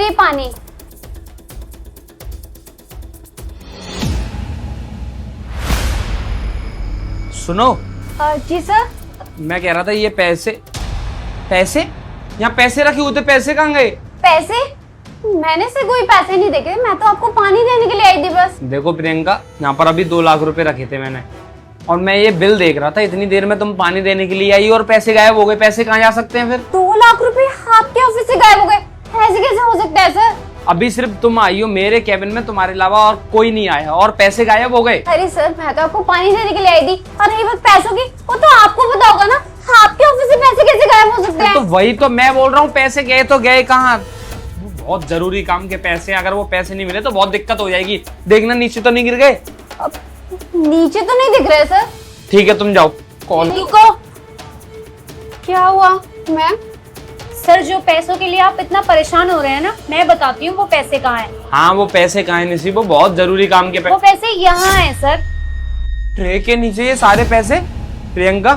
ये पानी। सुनो, जी सर। मैं कह रहा था ये पैसे पैसे यहाँ पैसे रखे हुए थे, पैसे कहाँ गए? पैसे? मैंने से कोई पैसे नहीं देखे, मैं तो आपको पानी देने के लिए आई थी बस। देखो प्रियंका, यहाँ पर अभी 2 लाख रुपए रखे थे मैंने, और मैं ये बिल देख रहा था, इतनी देर में तुम पानी देने के लिए आई और पैसे गायब हो गए। पैसे कहाँ जा सकते हैं फिर? 2 लाख रुपए आपके ऑफिस से गायब हो गए? ऐसे कैसे हो सकता है सर? अभी सिर्फ तुम आई हो, मेरे कैबिन में तुम्हारे अलावा और कोई नहीं आया और पैसे गायब हो गए। अरे सर, मैं तो आपको पानी देने के लिए आई थी, और रही बात पैसों की, वो तो आपको पता होगा ना। आपके ऑफिस से पैसे कैसे गायब हो सकते हैं? तो वही तो मैं बोल रहा हूँ, पैसे गए तो गए कहाँ? बहुत जरूरी काम के पैसे, अगर वो पैसे नहीं मिले तो बहुत दिक्कत हो जाएगी। देखना नीचे तो नहीं गिर गए। अब नीचे तो नहीं दिख रहे सर। ठीक है, तुम जाओ। कॉल रुको, क्या हुआ मैम? सर, जो पैसों के लिए आप इतना परेशान हो रहे हैं ना, मैं बताती हूँ वो पैसे कहाँ हैं। हाँ, वो पैसे कहाँ हैं निशी? वो बहुत जरूरी काम के वो पैसे यहाँ हैं सर। ट्रे के नीचे ये सारे पैसे? प्रियंका,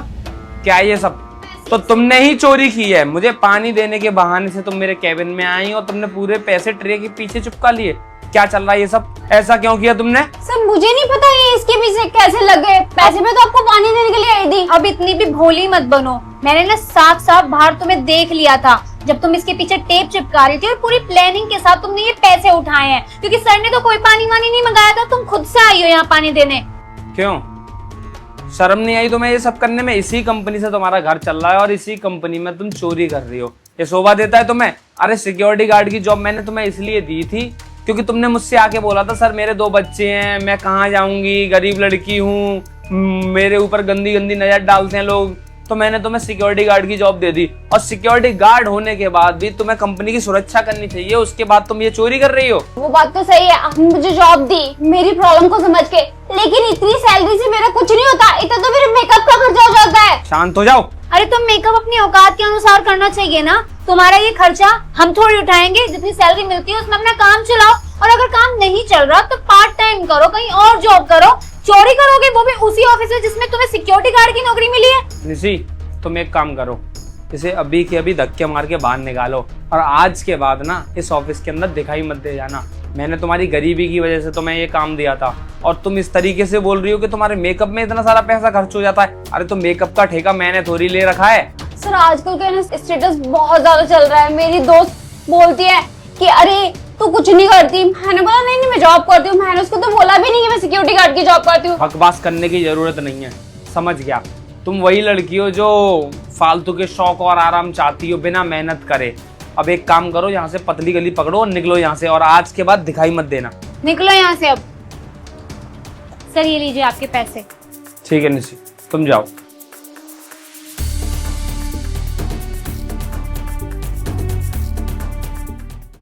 क्या ये सब तो तुमने ही चोरी की है? मुझे पानी देने के बहाने से तुम मेरे कैबिन में आई और तुमने पूरे पैसे ट्रे के पीछे चुपका लिए। क्या चल रहा है ये सब? ऐसा क्यों किया तुमने? सर, मुझे नहीं पता ये इसके पीछे कैसे लग गए पैसे। मैं तो आपको पानी देने के लिए आई थी। अब इतनी भी भोली मत बनो। मैंने ना साफ साफ बाहर तुम्हें देख लिया था जब तुम इसके पीछे टेप चिपका रही थी, और पूरी प्लानिंग के साथ तुमने ये पैसे उठाए हैं, क्योंकि सर ने तो कोई पानी वानी नहीं मंगाया था, तुम खुद से आई हो यहाँ पानी देने। क्यों शर्म नहीं आई तुम्हें ये सब करने में? इसी कंपनी से तुम्हारा घर चल रहा है और इसी कंपनी में तुम चोरी कर रही हो। ये शोभा देता है तुम्हें? अरे सिक्योरिटी गार्ड की जॉब मैंने तुम्हें इसलिए दी थी क्योंकि तुमने मुझसे आके बोला था, सर मेरे 2 बच्चे हैं, मैं कहाँ जाऊंगी, गरीब लड़की हूँ, मेरे ऊपर गंदी गंदी नजर डालते हैं लोग, तो मैंने तुम्हें सिक्योरिटी गार्ड की जॉब दे दी। और सिक्योरिटी गार्ड होने के बाद भी तुम्हें कंपनी की सुरक्षा करनी चाहिए, उसके बाद तुम ये चोरी कर रही हो। वो बात तो सही है, आपने मुझे जॉब दी मेरी प्रॉब्लम को समझ के, लेकिन इतनी सैलरी से मेरा कुछ नहीं होता। इतना तो मेरे मेकअप का खर्चा हो जाता है। शांत हो जाओ। अरे तुम मेकअप अपनी औकात के अनुसार करना चाहिए ना। तुम्हारा ये खर्चा हम थोड़ी उठाएंगे। जितनी सैलरी मिलती है उसमें अपना काम चलाओ, और अगर काम नहीं चल रहा तो पार्ट टाइम करो, कहीं और जॉब करो। चोरी करोगे वो भी उसी ऑफिस में जिसमें तुम्हें सिक्योरिटी गार्ड की नौकरी मिली है। निशी, तुम एक काम करो, इसे अभी के अभी धक्के मार के बाहर निकालो, और आज के बाद ना इस ऑफिस के अंदर दिखाई मत दे जाना। मैंने तुम्हारी गरीबी की वजह से तुम्हें ये काम दिया था, और तुम इस तरीके से बोल रही हो कि तुम्हारे मेकअप में इतना सारा पैसा खर्च हो जाता है। अरे तो मेकअप का ठेका मैंने थोड़ी ले रखा है। सर, आजकल का स्टेटस बहुत ज्यादा चल रहा है। मेरी दोस्त बोलती है कि अरे तू कुछ नहीं करती। मैंने बोला नहीं मैं जॉब करती हूँ। मैंने उसको तो बोला भी नहीं कि मैं सिक्योरिटी गार्ड की जॉब करती हूँ। बकवास करने की जरूरत नहीं है, समझ गया। तुम वही लड़की हो जो फालतू के शौक और आराम चाहती हो बिना मेहनत करे। अब एक काम करो, यहाँ से पतली गली पकड़ो और निकलो यहाँ से, और आज के बाद दिखाई मत देना। निकलो यहाँ से अब। सर, ये लीजिए आपके पैसे। ठीक है निशी, तुम जाओ।